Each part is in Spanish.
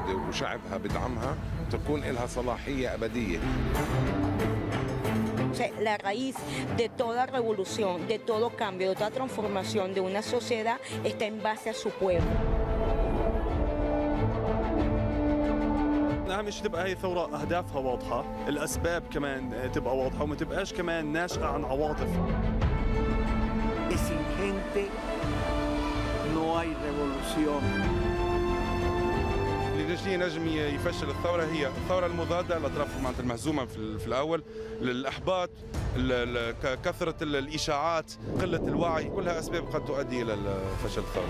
موجودة وشعبها بدعمها تكون لها صلاحية أبدية. La raíz de toda revolución, de todo cambio, de toda transformación de una sociedad está en base a su pueblo. أهم شيء تبقى هي ثورة أهدافها واضحة، الأسباب كمان تبقى واضحة وما تبقاش كمان ناشئة عن عواطف. Y sin gente no hay revolución. اللي نجم يفشل الثورة هي الثورة المضادة للأطراف المهزومة في الأول، الإحباط، كثرة الإشاعات، قلة الوعي، كلها أسباب قد تؤدي إلى فشل الثورة.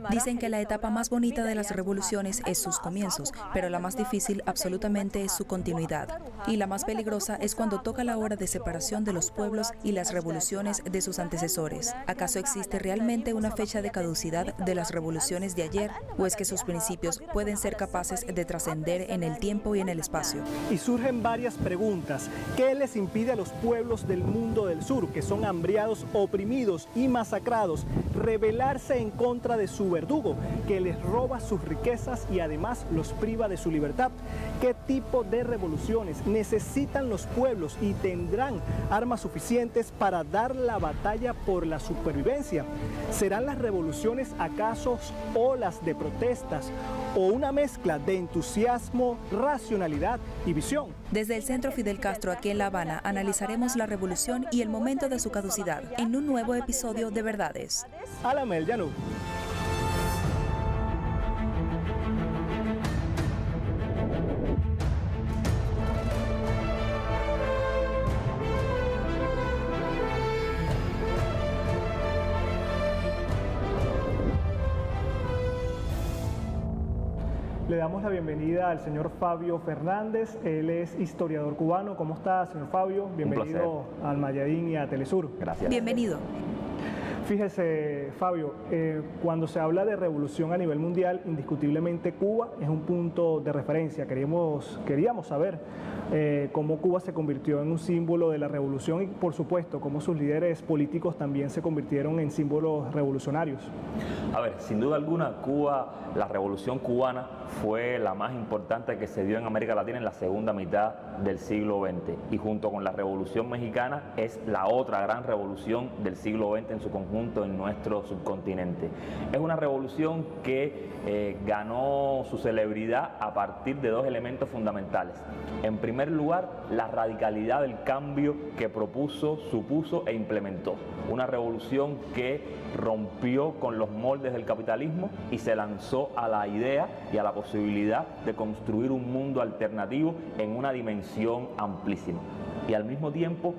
Dicen que la etapa más bonita de las revoluciones es sus comienzos, pero la más difícil absolutamente es su continuidad. Y la más peligrosa es cuando toca la hora de separación de los pueblos y las revoluciones de sus antecesores. ¿Acaso existe realmente una fecha de caducidad de las revoluciones de ayer? ¿O es que sus principios pueden ser capaces de trascender en el tiempo y en el espacio? Y surgen varias preguntas. ¿Qué les impide a los pueblos del mundo del sur, que son hambriados, oprimidos y masacrados, rebelarse en contra de su verdugo, que les roba sus riquezas y además los priva de su libertad? ¿Qué tipo de revoluciones necesitan los pueblos y tendrán armas suficientes para dar la batalla por la supervivencia? ¿Serán las revoluciones acaso olas de protestas o una mezcla de entusiasmo, racionalidad y visión? Desde el Centro Fidel Castro aquí en La Habana analizaremos la revolución y el momento de su caducidad en un nuevo episodio de Verdades. Alamel Yanú. Le damos la bienvenida al señor Fabio Fernández, él es historiador cubano. ¿Cómo está, señor Fabio? Bienvenido al Mayadín y a Telesur. Gracias. Bienvenido. Fíjese, Fabio, cuando se habla de revolución a nivel mundial, indiscutiblemente Cuba es un punto de referencia. Queríamos saber cómo Cuba se convirtió en un símbolo de la revolución y, por supuesto, cómo sus líderes políticos también se convirtieron en símbolos revolucionarios. A ver, sin duda alguna, Cuba, la revolución cubana fue la más importante que se dio en América Latina en la segunda mitad del siglo XX, y junto con la revolución mexicana es la otra gran revolución del siglo XX en su conjunto en nuestro subcontinente. Es una revolución que ganó su celebridad a partir de dos elementos fundamentales. En primer lugar, la radicalidad del cambio que propuso, supuso e implementó. Una revolución que rompió con los moldes del capitalismo y se lanzó a la idea y a la posibilidad de construir un mundo alternativo en una dimensión amplísima. Y al mismo tiempo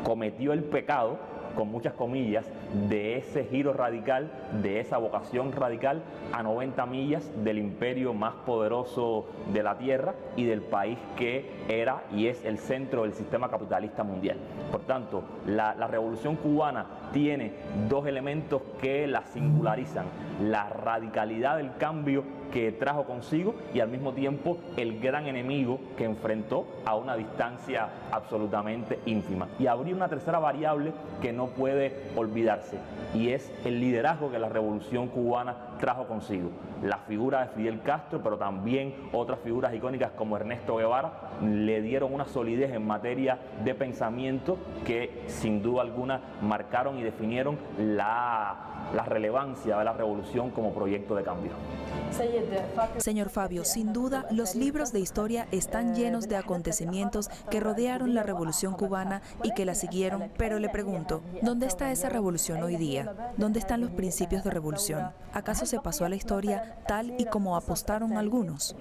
cometió el pecado, con muchas comillas, de ese giro radical, de esa vocación radical a 90 millas del imperio más poderoso de la tierra y del país que era y es el centro del sistema capitalista mundial. Por tanto, la revolución cubana tiene dos elementos que la singularizan: la radicalidad del cambio que trajo consigo y al mismo tiempo el gran enemigo que enfrentó a una distancia absolutamente ínfima. Y habría una tercera variable que no puede olvidarse, y es el liderazgo que la revolución cubana trajo consigo. La figura de Fidel Castro, pero también otras figuras icónicas como Ernesto Guevara, le dieron una solidez en materia de pensamiento que sin duda alguna marcaron y definieron la relevancia de la revolución como proyecto de cambio. Señor Fabio, sin duda los libros de historia están llenos de acontecimientos que rodearon la revolución cubana y que la siguieron, pero le pregunto, ¿dónde está esa revolución hoy día? ¿Dónde están los principios de revolución? ¿Acaso se pasó a la historia tal y como apostaron algunos?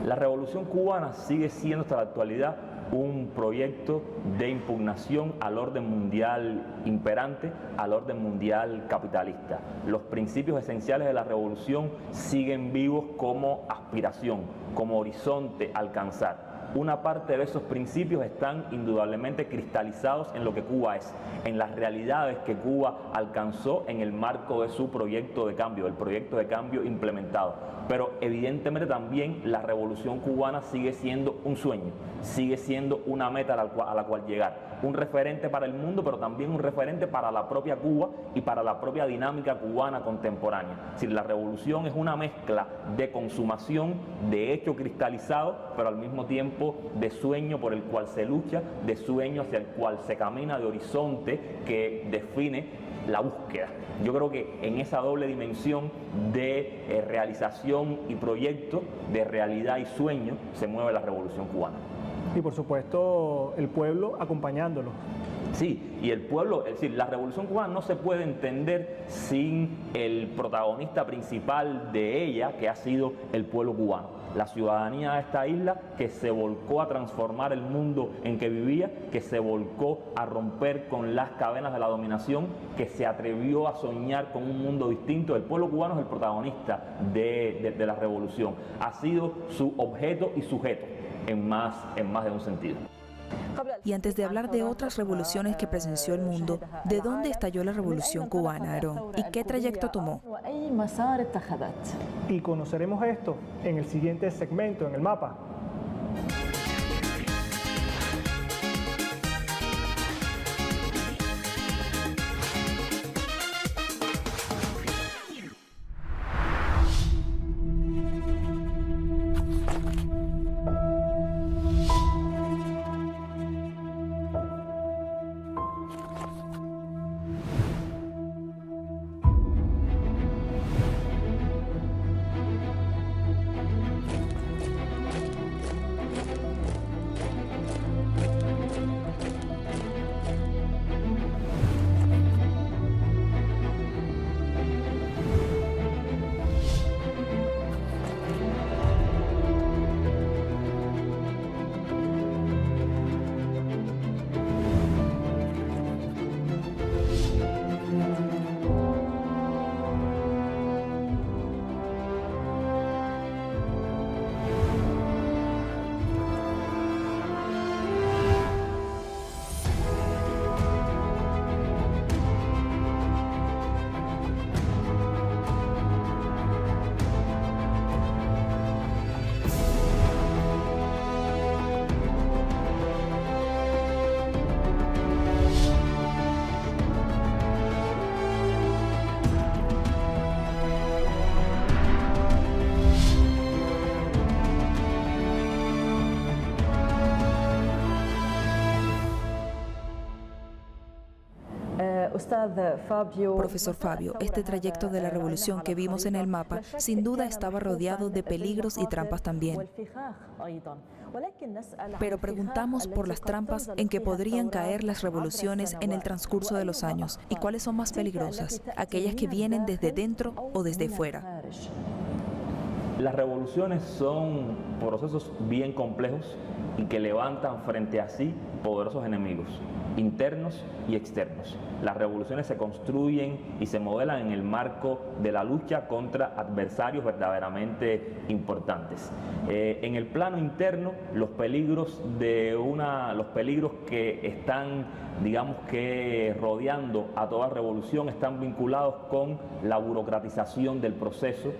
La revolución cubana sigue siendo hasta la actualidad un proyecto de impugnación al orden mundial imperante, al orden mundial capitalista. Los principios esenciales de la revolución siguen vivos como aspiración, como horizonte a alcanzar. Una parte de esos principios están indudablemente cristalizados en lo que Cuba es, en las realidades que Cuba alcanzó en el marco de su proyecto de cambio, el proyecto de cambio implementado. Pero evidentemente también la revolución cubana sigue siendo un sueño, sigue siendo una meta a la cual llegar, un referente para el mundo, pero también un referente para la propia Cuba y para la propia dinámica cubana contemporánea. Es decir, la revolución es una mezcla de consumación, de hecho cristalizado, pero al mismo tiempo de sueño por el cual se lucha, de sueño hacia el cual se camina, de horizonte que define la búsqueda. Yo creo que en esa doble dimensión de realización y proyecto, de realidad y sueño, se mueve la revolución cubana. Y por supuesto el pueblo acompañándolo. Sí, y el pueblo, es decir, la revolución cubana no se puede entender sin el protagonista principal de ella, que ha sido el pueblo cubano. La ciudadanía de esta isla que se volcó a transformar el mundo en que vivía, que se volcó a romper con las cadenas de la dominación, que se atrevió a soñar con un mundo distinto. El pueblo cubano es el protagonista de la revolución. Ha sido su objeto y sujeto en más de un sentido. Y antes de hablar de otras revoluciones que presenció el mundo, ¿de dónde estalló la revolución cubana, Aarón? ¿Y qué trayecto tomó? Y conoceremos esto en el siguiente segmento, en el mapa. Profesor Fabio, este trayecto de la revolución que vimos en el mapa sin duda estaba rodeado de peligros y trampas también. Pero preguntamos por las trampas en que podrían caer las revoluciones en el transcurso de los años y cuáles son más peligrosas, aquellas que vienen desde dentro o desde fuera. Las revoluciones son procesos bien complejos y que levantan frente a sí poderosos enemigos, internos y externos. Las revoluciones se construyen y se modelan en el marco de la lucha contra adversarios verdaderamente importantes. En el plano interno, los peligros que están, digamos que rodeando a toda revolución, están vinculados con la burocratización del proceso,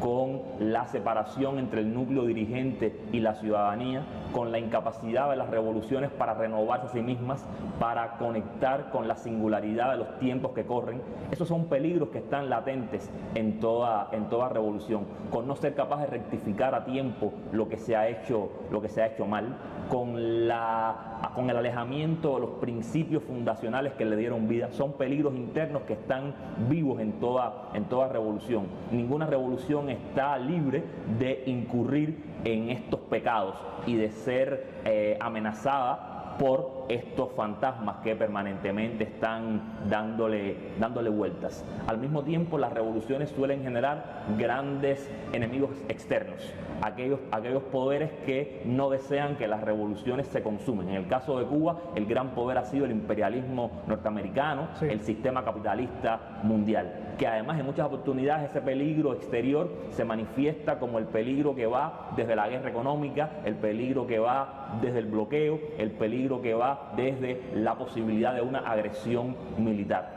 con la separación entre el núcleo dirigente y la ciudadanía, con la incapacidad de las revoluciones para renovarse a sí mismas, para conectar con la singularidad de los tiempos que corren. Esos son peligros que están latentes en toda revolución, con no ser capaz de rectificar a tiempo lo que se ha hecho mal, con el alejamiento de los principios fundacionales que le dieron vida. Son peligros internos que están vivos en toda revolución. Ninguna revolución está libre de incurrir en estos pecados y de ser amenazada por estos fantasmas que permanentemente están dándole vueltas. Al mismo tiempo, las revoluciones suelen generar grandes enemigos externos, aquellos poderes que no desean que las revoluciones se consumen. En el caso de Cuba, el gran poder ha sido el imperialismo norteamericano, sí, el sistema capitalista mundial, que además en muchas oportunidades ese peligro exterior se manifiesta como el peligro que va desde la guerra económica, el peligro que va desde el bloqueo, el peligro que va desde la posibilidad de una agresión militar.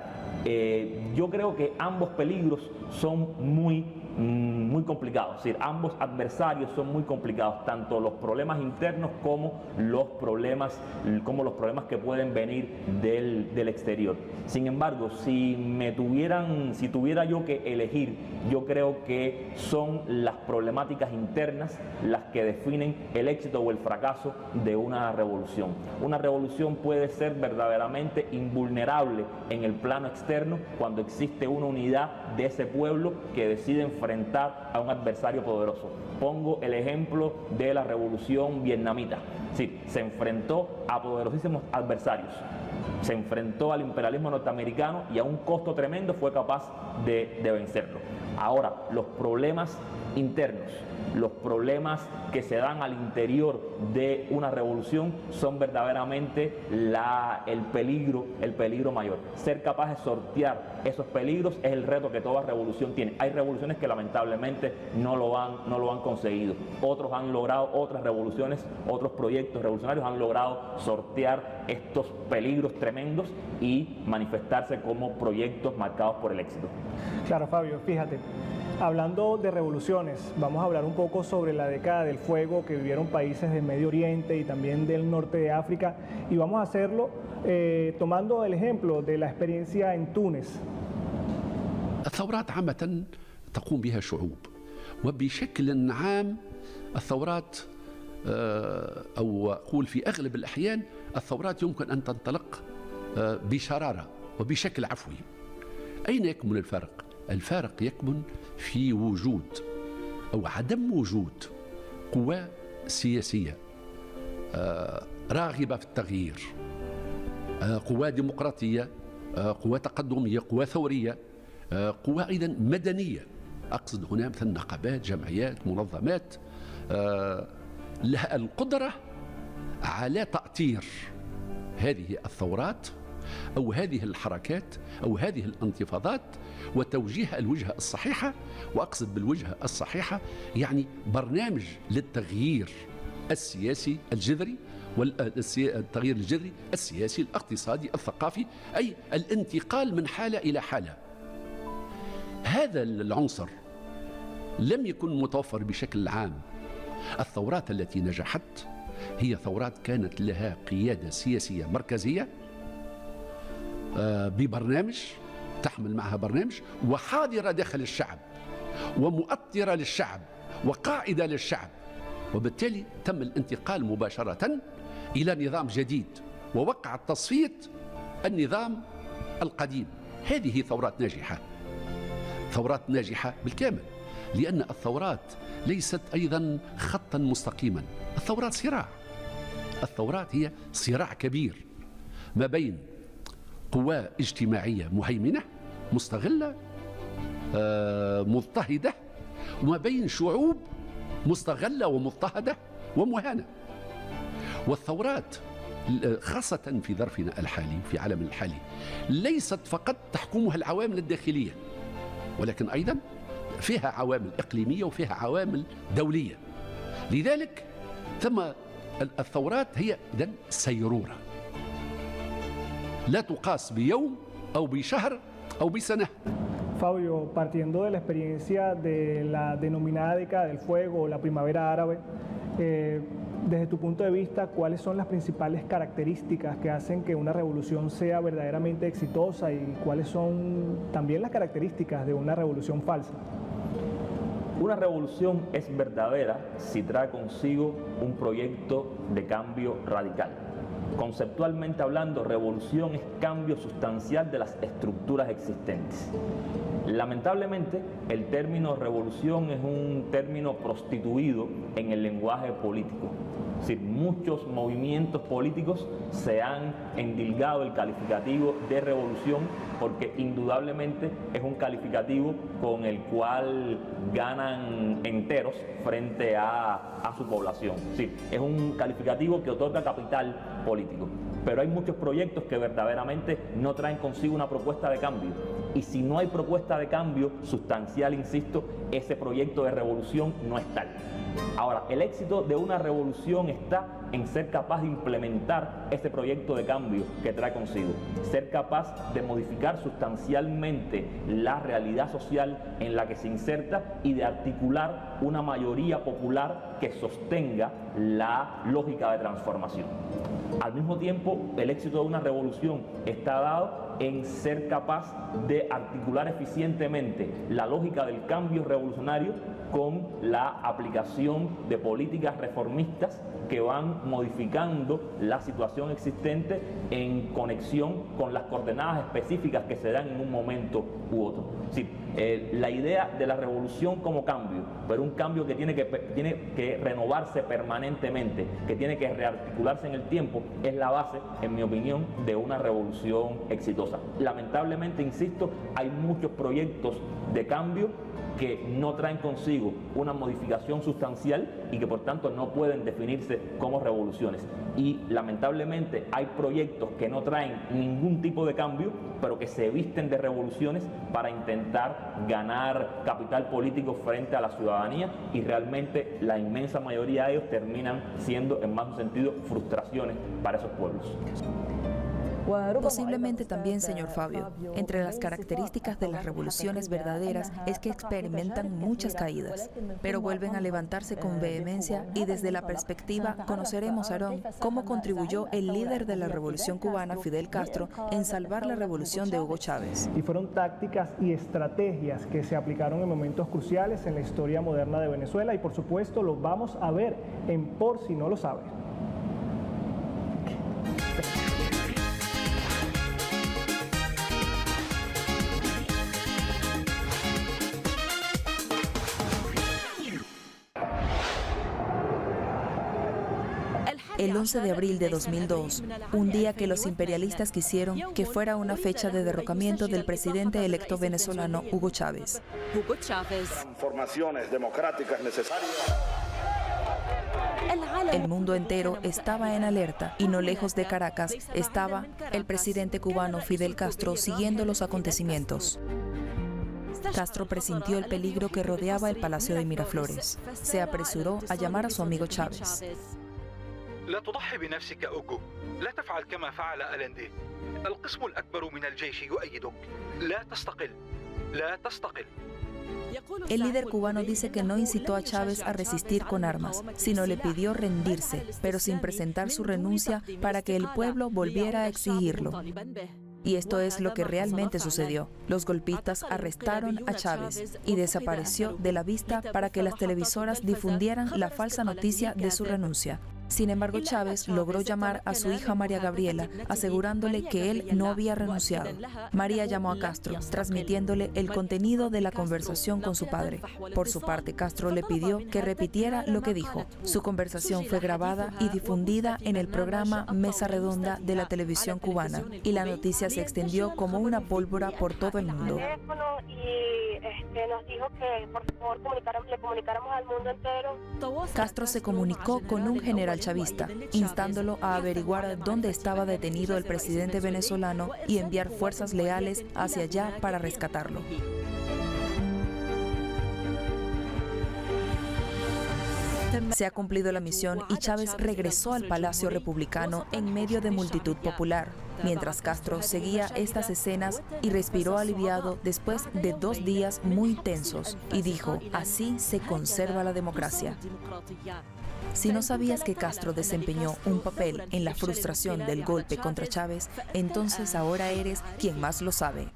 Yo creo que ambos peligros son muy complicados, es decir, ambos adversarios son muy complicados, tanto los problemas internos como los problemas que pueden venir del exterior. Sin embargo, si tuviera yo que elegir, yo creo que son las problemáticas internas las que definen el éxito o el fracaso de una revolución. Una revolución puede ser verdaderamente invulnerable en el plano externo cuando existe una unidad de ese pueblo que decide enfrentar a un adversario poderoso. Pongo el ejemplo de la revolución vietnamita. Sí, se enfrentó a poderosísimos adversarios. Se enfrentó al imperialismo norteamericano y a un costo tremendo fue capaz de vencerlo. Ahora, los problemas internos, los problemas que se dan al interior de una revolución son verdaderamente el peligro mayor. Ser capaz de sortear esos peligros es el reto que toda revolución tiene. Hay revoluciones que lamentablemente no lo han conseguido. Otras revoluciones, otros proyectos revolucionarios han logrado sortear estos peligros tremendos y manifestarse como proyectos marcados por el éxito. Claro, Fabio, fíjate. Hablando de revoluciones, vamos a hablar un poco sobre la década del fuego que vivieron países del Medio Oriente y también del norte de África, y vamos a hacerlo tomando el ejemplo de la experiencia en Túnez. الثورات عامة تقوم بها شعوب، وبشكل عام الثورات أو أقول في أغلب الأحيان الثورات يمكن أن تنطلق بشرارة وبشكل عفوي. أين يكمن الفرق؟ الفارق يكمن في وجود أو عدم وجود قوى سياسية راغبة في التغيير، قوى ديمقراطية، قوى تقدمية، قوى ثورية، قوى أيضا مدنية. أقصد هنا مثل نقابات، جمعيات، منظمات لها القدرة على تأطير هذه الثورات أو هذه الحركات أو هذه الانتفاضات وتوجيهها الوجهة الصحيحة. وأقصد بالوجهة الصحيحة يعني برنامج للتغيير السياسي الجذري، والتغيير الجذري السياسي الاقتصادي الثقافي، أي الانتقال من حالة إلى حالة. هذا العنصر لم يكن متوفر بشكل عام. الثورات التي نجحت هي ثورات كانت لها قيادة سياسية مركزية ببرنامج، تحمل معها برنامج، وحاضرة داخل الشعب ومؤطرة للشعب وقاعدة للشعب، وبالتالي تم الانتقال مباشرة إلى نظام جديد ووقع تصفية النظام القديم. هذه ثورات ناجحة، ثورات ناجحة بالكامل، لأن الثورات ليست أيضا خطا مستقيما. الثورات صراع، الثورات هي صراع كبير ما بين قوى اجتماعية مهيمنة مستغلة مضطهدة، وما بين شعوب مستغلة ومضطهدة ومهانة. والثورات خاصة في ظرفنا الحالي في عالمنا الحالي ليست فقط تحكمها العوامل الداخلية، ولكن أيضا فيها عوامل إقليمية وفيها عوامل دولية. لذلك ثم الثورات هي إذن سيرورة لا تقاس بيوم أو بشهر أو بسنة. Fabio, partiendo de la experiencia de la denominada década del fuego o la primavera árabe, desde tu punto de vista, ¿cuáles son las principales características que hacen que una revolución sea verdaderamente exitosa y cuáles son también las características de una revolución falsa? Una revolución es verdadera si trae consigo un proyecto de cambio radical. Conceptualmente hablando, revolución es cambio sustancial de las estructuras existentes. Lamentablemente, el término revolución es un término prostituido en el lenguaje político. Es decir, muchos movimientos políticos se han endilgado el calificativo de revolución porque indudablemente es un calificativo con el cual ganan enteros frente a su población. Es decir, es un calificativo que otorga capital político. Pero hay muchos proyectos que verdaderamente no traen consigo una propuesta de cambio. Y si no hay propuesta de cambio sustancial, insisto, ese proyecto de revolución no es tal. Ahora, el éxito de una revolución está en ser capaz de implementar ese proyecto de cambio que trae consigo, ser capaz de modificar sustancialmente la realidad social en la que se inserta y de articular una mayoría popular que sostenga la lógica de transformación. Al mismo tiempo, el éxito de una revolución está dado en ser capaz de articular eficientemente la lógica del cambio revolucionario con la aplicación de políticas reformistas que van modificando la situación existente en conexión con las coordenadas específicas que se dan en un momento u otro. Sí, la idea de la revolución como cambio, pero un cambio que tiene que renovarse permanentemente, que tiene que rearticularse en el tiempo, es la base, en mi opinión, de una revolución exitosa. Lamentablemente, insisto, hay muchos proyectos de cambio que no traen consigo una modificación sustancial y que por tanto no pueden definirse como revoluciones. Y lamentablemente hay proyectos que no traen ningún tipo de cambio, pero que se visten de revoluciones para intentar ganar capital político frente a la ciudadanía, y realmente la inmensa mayoría de ellos terminan siendo, en más de un sentido, frustraciones para esos pueblos. Posiblemente también, señor Fabio, entre las características de las revoluciones verdaderas es que experimentan muchas caídas, pero vuelven a levantarse con vehemencia, y desde la perspectiva conoceremos, Aarón, cómo contribuyó el líder de la revolución cubana, Fidel Castro, en salvar la revolución de Hugo Chávez. Y fueron tácticas y estrategias que se aplicaron en momentos cruciales en la historia moderna de Venezuela, y por supuesto lo vamos a ver en Por si no lo sabe. El 11 de abril de 2002, un día que los imperialistas quisieron que fuera una fecha de derrocamiento del presidente electo venezolano Hugo Chávez. Transformaciones democráticas necesarias. El mundo entero estaba en alerta, y no lejos de Caracas estaba el presidente cubano Fidel Castro siguiendo los acontecimientos. Castro presintió el peligro que rodeaba el Palacio de Miraflores. Se apresuró a llamar a su amigo Chávez. لا تضحي بنفسك أوغو، لا تفعل كما فعل ألندي. القسم الأكبر من الجيش يؤيدك. لا تستقل. لا تستقل. El líder cubano dice que no incitó a Chávez a resistir con armas, sino le pidió rendirse, pero sin presentar su renuncia para que el pueblo volviera a exigirlo. Y esto es lo que realmente sucedió. Los golpistas arrestaron a Chávez y desapareció de la vista para que las televisoras difundieran la falsa noticia de su renuncia. Sin embargo, Chávez logró llamar a su hija María Gabriela, asegurándole que él no había renunciado. María llamó a Castro, transmitiéndole el contenido de la conversación con su padre. Por su parte, Castro le pidió que repitiera lo que dijo. Su conversación fue grabada y difundida en el programa Mesa Redonda de la televisión cubana, y la noticia se extendió como una pólvora por todo el mundo. Nos dijo que por favor le comunicáramos al mundo entero. Castro se comunicó con un general chavista, instándolo a averiguar dónde estaba detenido el presidente venezolano y enviar fuerzas leales hacia allá para rescatarlo. Se ha cumplido la misión y Chávez regresó al Palacio Republicano en medio de multitud popular, mientras Castro seguía estas escenas y respiró aliviado después de 2 días muy tensos, y dijo: así se conserva la democracia. Si no sabías que Castro desempeñó un papel en la frustración del golpe contra Chávez, entonces ahora eres quien más lo sabe.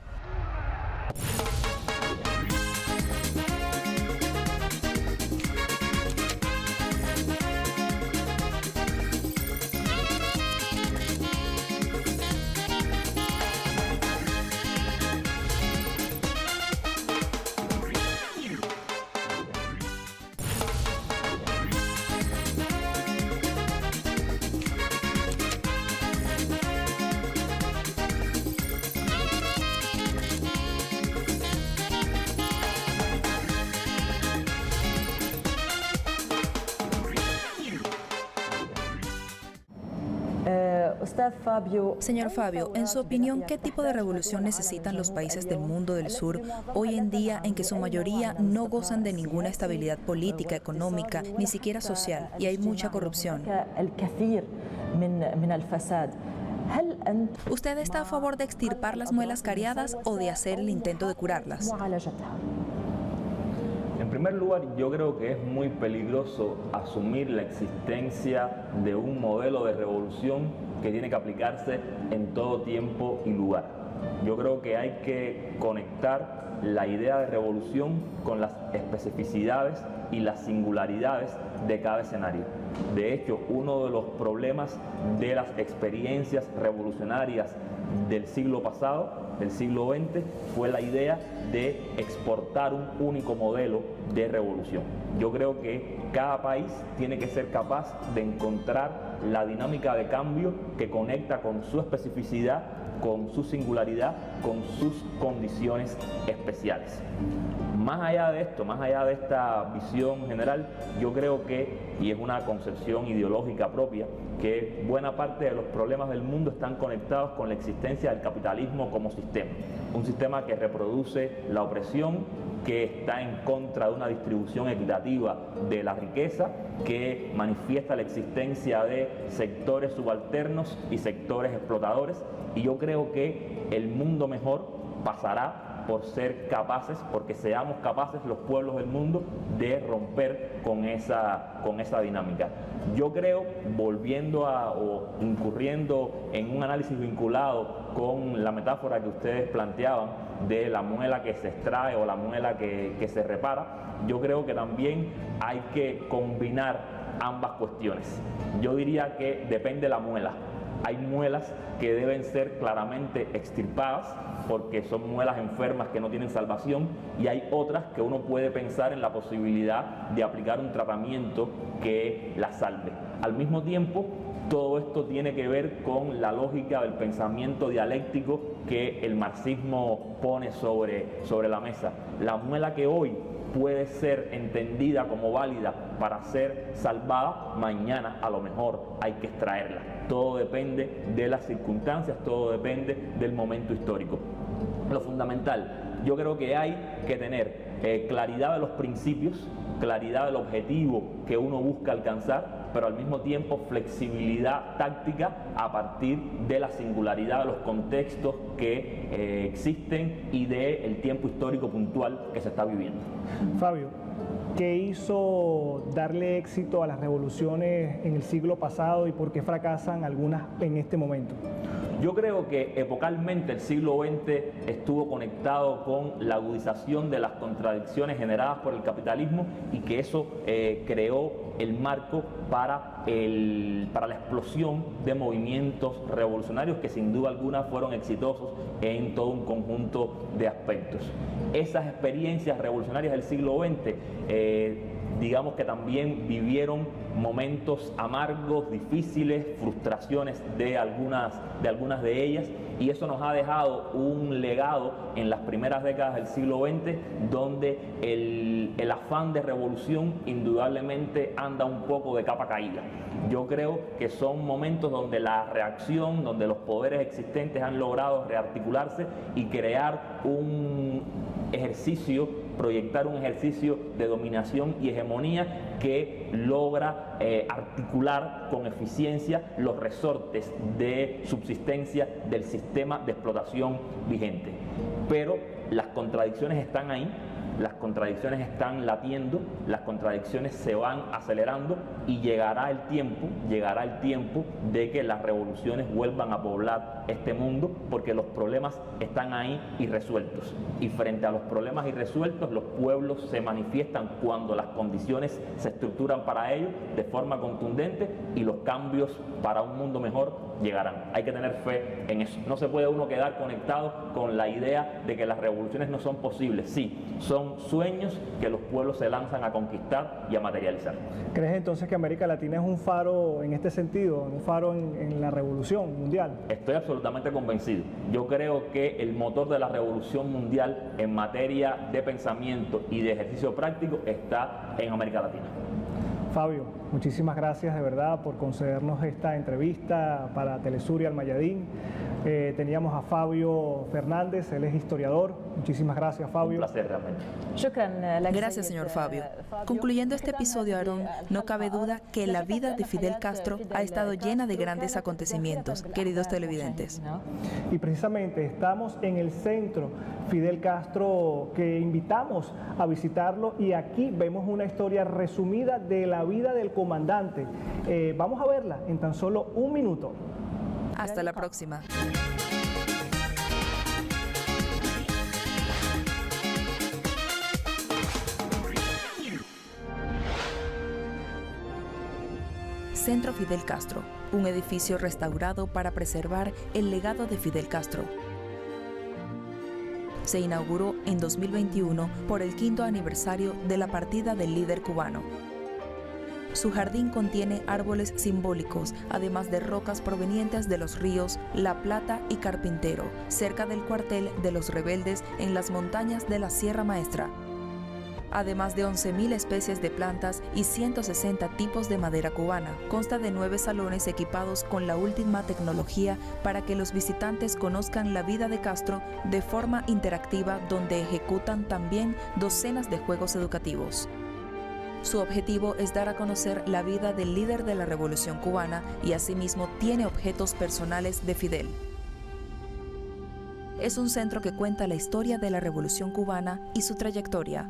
Señor Fabio, en su opinión, ¿qué tipo de revolución necesitan los países del mundo del sur hoy en día en que su mayoría no gozan de ninguna estabilidad política, económica, ni siquiera social, y hay mucha corrupción? ¿Usted está a favor de extirpar las muelas cariadas o de hacer el intento de curarlas? En primer lugar, yo creo que es muy peligroso asumir la existencia de un modelo de revolución que tiene que aplicarse en todo tiempo y lugar. Yo creo que hay que conectar la idea de revolución con las especificidades y las singularidades de cada escenario. De hecho, uno de los problemas de las experiencias revolucionarias del siglo pasado, del siglo XX, fue la idea de exportar un único modelo de revolución. Yo creo que cada país tiene que ser capaz de encontrar la dinámica de cambio que conecta con su especificidad, con su singularidad, con sus condiciones especiales. Más allá de esto, más allá de esta visión general, yo creo que, y es una concepción ideológica propia, que buena parte de los problemas del mundo están conectados con la existencia del capitalismo como sistema. Un sistema que reproduce la opresión, que está en contra de una distribución equitativa de la riqueza, que manifiesta la existencia de sectores subalternos y sectores explotadores. Y yo creo que el mundo mejor pasará por ser capaces, porque seamos capaces los pueblos del mundo de romper con esa dinámica. Yo creo, volviendo o incurriendo en un análisis vinculado con la metáfora que ustedes planteaban de la muela que se extrae o la muela que se repara, yo creo que también hay que combinar ambas cuestiones. Yo diría que depende de la muela. Hay muelas que deben ser claramente extirpadas porque son muelas enfermas que no tienen salvación, y hay otras que uno puede pensar en la posibilidad de aplicar un tratamiento que las salve. Al mismo tiempo, todo esto tiene que ver con la lógica del pensamiento dialéctico que el marxismo pone sobre la mesa. La muela que hoy puede ser entendida como válida para ser salvada, mañana a lo mejor hay que extraerla. Todo depende de las circunstancias, todo depende del momento histórico. Lo fundamental, yo creo que hay que tener claridad de los principios, claridad del objetivo que uno busca alcanzar, pero al mismo tiempo flexibilidad táctica a partir de la singularidad de los contextos que existen y del tiempo histórico puntual que se está viviendo. Fabio, ¿qué hizo darle éxito a las revoluciones en el siglo pasado y por qué fracasan algunas en este momento? Yo creo que epocalmente el siglo XX estuvo conectado con la agudización de las contradicciones generadas por el capitalismo, y que eso creó el marco para la explosión de movimientos revolucionarios que sin duda alguna fueron exitosos en todo un conjunto de aspectos. Esas experiencias revolucionarias del siglo XX digamos que también vivieron momentos amargos, difíciles, frustraciones de algunas de ellas, y eso nos ha dejado un legado en las primeras décadas del siglo XX donde el afán de revolución indudablemente anda un poco de capa caída. Yo creo que son momentos donde la reacción, donde los poderes existentes han logrado rearticularse y crear un ejercicio, proyectar un ejercicio de dominación y hegemonía que logra articular con eficiencia los resortes de subsistencia del sistema de explotación vigente. Pero las contradicciones están ahí, las contradicciones están latiendo, las contradicciones se van acelerando, y llegará el tiempo de que las revoluciones vuelvan a poblar este mundo, porque los problemas están ahí irresueltos, y frente a los problemas irresueltos los pueblos se manifiestan cuando las condiciones se estructuran para ello de forma contundente, y los cambios para un mundo mejor llegarán. Hay que tener fe en eso. No se puede uno quedar conectado con la idea de que las revoluciones no son posibles. Sí, son sueños que los pueblos se lanzan a conquistar y a materializar. ¿Crees entonces que América Latina es un faro en este sentido, un faro en la revolución mundial? Estoy absolutamente convencido. Yo creo que el motor de la revolución mundial en materia de pensamiento y de ejercicio práctico está en América Latina. Fabio, muchísimas gracias de verdad por concedernos esta entrevista para Telesur y Almayadín. Teníamos a Fabio Fernández, él es historiador. Muchísimas gracias, Fabio. Un placer realmente. Gracias, señor Fabio. Concluyendo este episodio, Aarón, no cabe duda que la vida de Fidel Castro ha estado llena de grandes acontecimientos, queridos televidentes. Y precisamente estamos en el centro Fidel Castro, que invitamos a visitarlo, y aquí vemos una historia resumida de la vida del comandante. Vamos a verla en tan solo un minuto. Hasta la próxima. Centro Fidel Castro, un edificio restaurado para preservar el legado de Fidel Castro. Se inauguró en 2021 por el 5º aniversario de la partida del líder cubano. Su jardín contiene árboles simbólicos, además de rocas provenientes de los ríos La Plata y Carpintero, cerca del cuartel de los rebeldes en las montañas de la Sierra Maestra. Además de 11.000 especies de plantas y 160 tipos de madera cubana. Consta de 9 salones equipados con la última tecnología para que los visitantes conozcan la vida de Castro de forma interactiva, donde ejecutan también docenas de juegos educativos. Su objetivo es dar a conocer la vida del líder de la Revolución Cubana y asimismo tiene objetos personales de Fidel. Es un centro que cuenta la historia de la Revolución Cubana y su trayectoria.